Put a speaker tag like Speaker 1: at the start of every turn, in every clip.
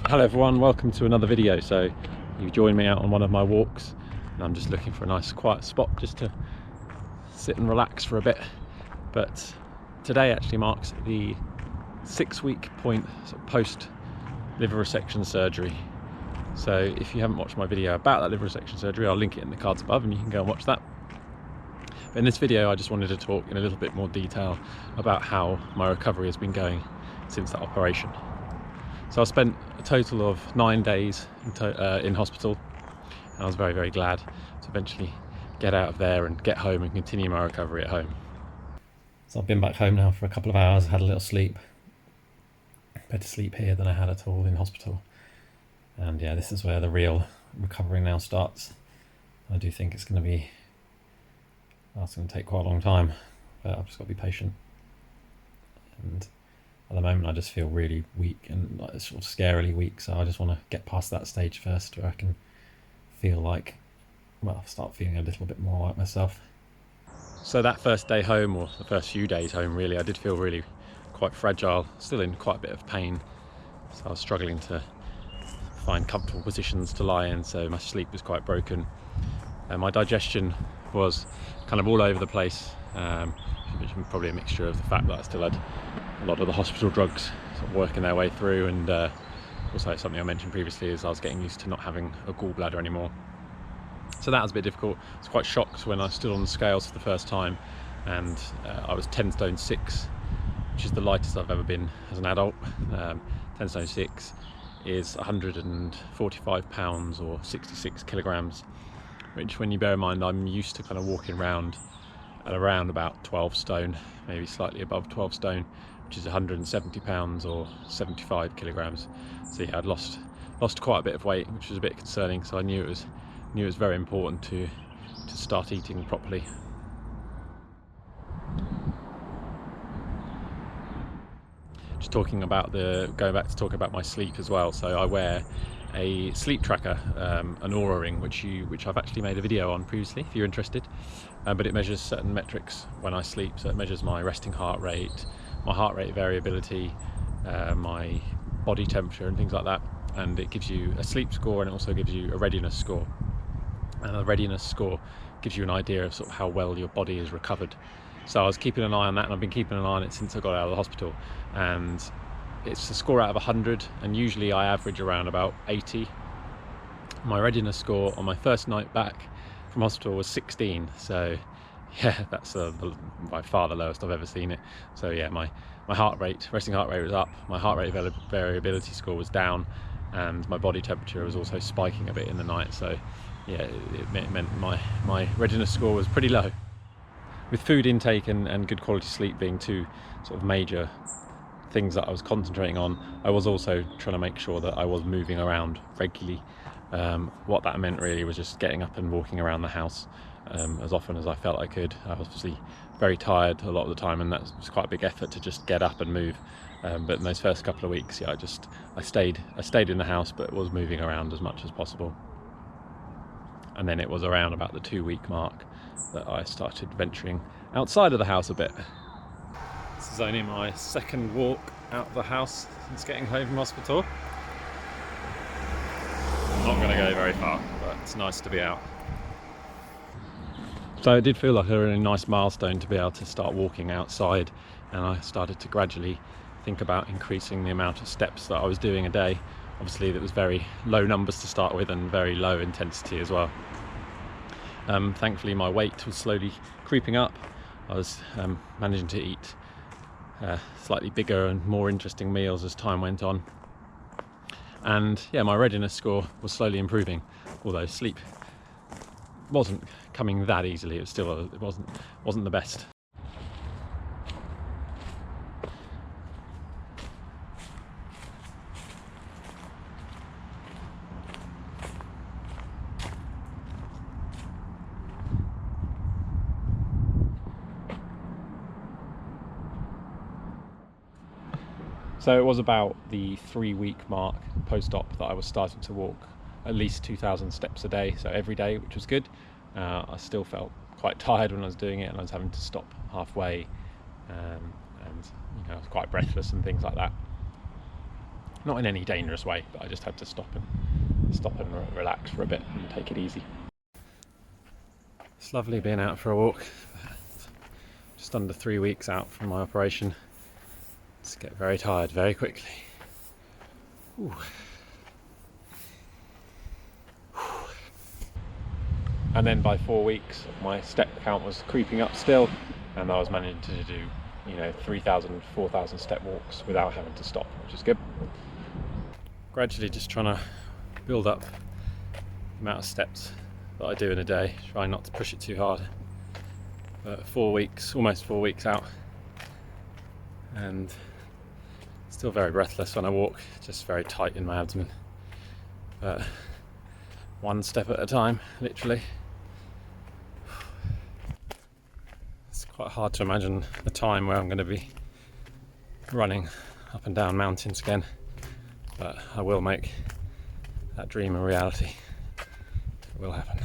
Speaker 1: Hello everyone, welcome to another video. So you've joined me out on one of my walks and I'm just looking for a nice quiet spot just to sit and relax for a bit. But today actually marks the 6-week point post liver resection surgery. So if you haven't watched my video about that liver resection surgery, I'll link it in the cards above and you can go and watch that. But in this video I just wanted to talk in a little bit more detail about how my recovery has been going since that operation. So I spent a total of 9 days in hospital, and I was very glad to eventually get out of there and get home and continue my recovery at home. So I've been back home now for a couple of hours, had a little sleep. Better sleep here than I had at all in hospital. And yeah, this is where the real recovery now starts. I do think it's going to take quite a long time, but I've just got to be patient. And at the moment I just feel really weak and like sort of scarily weak, so I just want to get past that stage first where I can feel like, well, start feeling a little bit more like myself. So that first day home, or the first few days home really, I did feel really quite fragile, still in quite a bit of pain, so I was struggling to find comfortable positions to lie in, so my sleep was quite broken and my digestion was kind of all over the place, which is probably a mixture of the fact that I still had a lot of the hospital drugs sort of working their way through, and also something I mentioned previously is I was getting used to not having a gallbladder anymore. So that was a bit difficult. I was quite shocked when I stood on the scales for the first time, and I was 10 stone 6, which is the lightest I've ever been as an adult. 10 stone 6 is 145 pounds or 66 kilograms, which, when you bear in mind I'm used to kind of walking around at around about 12 stone, maybe slightly above 12 stone, which is 170 pounds or 75 kilograms. So yeah, I'd lost quite a bit of weight, which was a bit concerning. So I knew it was very important to start eating properly. Just going back to talking about my sleep as well. So I wear a sleep tracker, an Aura ring, which I've actually made a video on previously if you're interested, but it measures certain metrics when I sleep. So it measures my resting heart rate, my heart rate variability, my body temperature and things like that, and it gives you a sleep score and it also gives you a readiness score, and the readiness score gives you an idea of sort of how well your body is recovered. So I was keeping an eye on that, and I've been keeping an eye on it since I got out of the hospital, and it's a score out of 100, and usually I average around about 80. My readiness score on my first night back from hospital was 16, so yeah, that's by far the lowest I've ever seen it. So yeah, my resting heart rate was up, my heart rate variability score was down, and my body temperature was also spiking a bit in the night. So yeah, it meant my readiness score was pretty low. With food intake and good quality sleep being two sort of major things that I was concentrating on, I was also trying to make sure that I was moving around regularly. What that meant really was just getting up and walking around the house as often as I felt I could. I was obviously very tired a lot of the time, and that was quite a big effort to just get up and move. But in those first couple of weeks, yeah, I stayed in the house, but was moving around as much as possible. And then it was around about the 2-week mark that I started venturing outside of the house a bit. This is only my second walk out of the house since getting home from hospital. I'm not going to go very far, but it's nice to be out. So it did feel like a really nice milestone to be able to start walking outside, and I started to gradually think about increasing the amount of steps that I was doing a day. Obviously that was very low numbers to start with and very low intensity as well. Thankfully my weight was slowly creeping up. I was managing to eat slightly bigger and more interesting meals as time went on, and yeah, my readiness score was slowly improving, although sleep wasn't coming that easily. It wasn't the best. So it was about the 3-week mark post-op that I was starting to walk at least 2,000 steps a day, so every day, which was good. I still felt quite tired when I was doing it, and I was having to stop halfway, and I was quite breathless and things like that. not in any dangerous way, but I just had to stop and relax for a bit and take it easy. It's lovely being out for a walk. Just under 3 weeks out from my operation. Just get very tired very quickly. Ooh. And then by 4 weeks, my step count was creeping up still, and I was managing to do, 3,000, 4,000 step walks without having to stop, which is good. Gradually just trying to build up the amount of steps that I do in a day, trying not to push it too hard. But 4 weeks, almost 4 weeks out, and still very breathless when I walk, just very tight in my abdomen. But one step at a time, literally. It's quite hard to imagine a time where I'm going to be running up and down mountains again, but I will make that dream a reality. It will happen.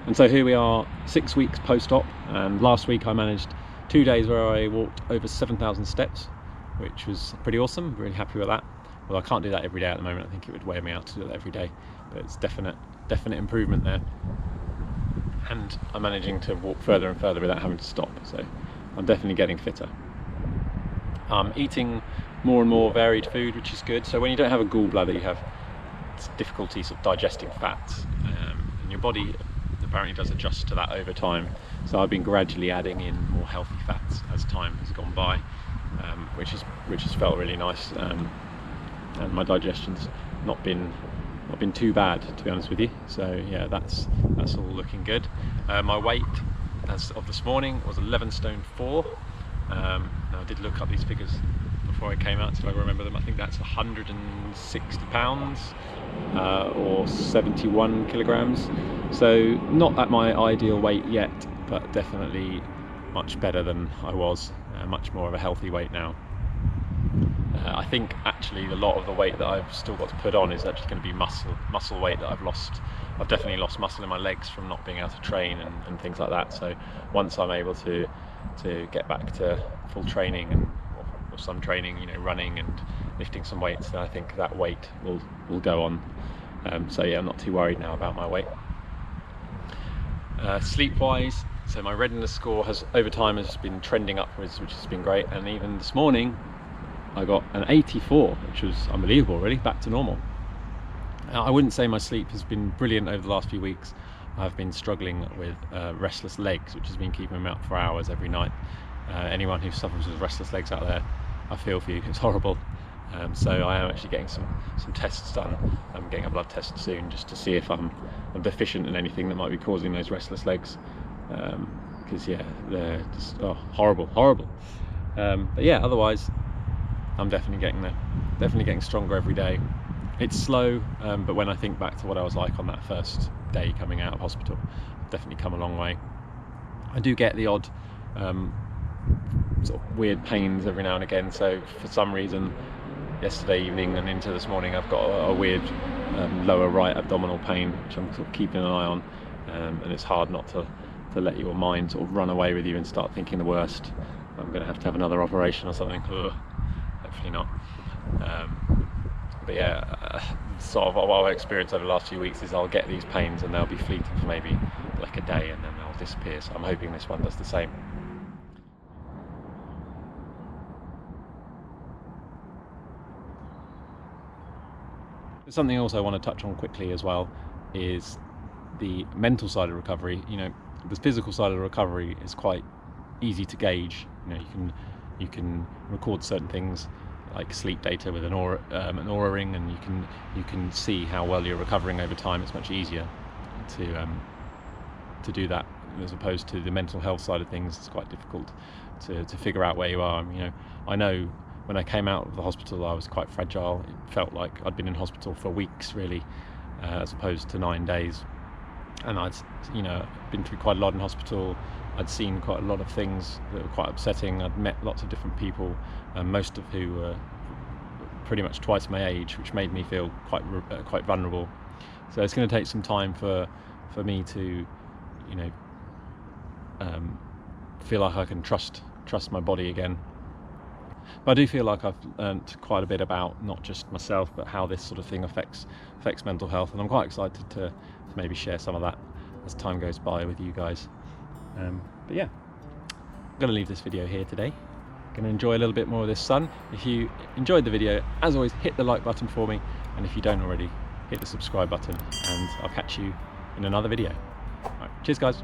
Speaker 1: And so here we are, 6 weeks post-op, and last week I managed 2 days where I walked over 7,000 steps, which was pretty awesome. Really happy with that. Well, I can't do that every day at the moment. I think it would wear me out to do that every day, but it's definite improvement there. And I'm managing to walk further and further without having to stop, so I'm definitely getting fitter. I'm eating more and more varied food, which is good. So when you don't have a gallbladder, you have difficulties of digesting fats, and your body apparently does adjust to that over time. So I've been gradually adding in more healthy fats as time has gone by, which has felt really nice, and my digestion's not been too bad, to be honest with you. So yeah, that's all looking good. My weight as of this morning was 11 stone 4. Now I did look up these figures before I came out, so I remember them. I think that's 160 pounds or 71 kilograms. So not at my ideal weight yet, but definitely much better than I was. Much more of a healthy weight now. I think actually a lot of the weight that I've still got to put on is actually going to be muscle weight that I've lost. I've definitely lost muscle in my legs from not being able to train and things like that. So once I'm able to get back to full training or some training, running and lifting some weights, then I think that weight will go on. So yeah, I'm not too worried now about my weight. Sleep wise, so my readiness score has over time has been trending upwards, which has been great. And even this morning I got an 84, which was unbelievable, really, back to normal. I wouldn't say my sleep has been brilliant over the last few weeks. I've been struggling with restless legs, which has been keeping me up for hours every night. Anyone who suffers with restless legs out there, I feel for you, it's horrible. So I am actually getting some tests done. I'm getting a blood test soon just to see if I'm deficient in anything that might be causing those restless legs. Because yeah, they're just horrible. But yeah, otherwise I'm definitely getting there. Definitely getting stronger every day. It's slow, but when I think back to what I was like on that first day coming out of hospital, I've definitely come a long way. I do get the odd sort of weird pains every now and again. So for some reason, yesterday evening and into this morning, I've got a weird lower right abdominal pain, which I'm sort of keeping an eye on, and it's hard not to let your mind sort of run away with you and start thinking the worst. I'm going to have another operation or something. Ugh. Hopefully not. But yeah, sort of what I've experienced over the last few weeks is I'll get these pains and they'll be fleeting for maybe like a day and then they'll disappear. So I'm hoping this one does the same. Something else I want to touch on quickly as well is the mental side of recovery. The physical side of recovery is quite easy to gauge. You can record certain things like sleep data with an aura ring, and you can see how well you're recovering over time. It's much easier to do that as opposed to the mental health side of things. It's quite difficult to figure out where you are. I know when I came out of the hospital I was quite fragile. It felt like I'd been in hospital for weeks really, as opposed to 9 days. And I'd been through quite a lot in hospital. I'd seen quite a lot of things that were quite upsetting. I'd met lots of different people, most of who were pretty much twice my age, which made me feel quite vulnerable. So it's going to take some time for me to feel like I can trust my body again. But I do feel like I've learnt quite a bit about not just myself, but how this sort of thing affects mental health, and I'm quite excited to maybe share some of that as time goes by with you guys. But yeah, I'm going to leave this video here today. Going to enjoy a little bit more of this sun. If you enjoyed the video, as always, hit the like button for me, and if you don't already, hit the subscribe button, and I'll catch you in another video. All right, cheers guys.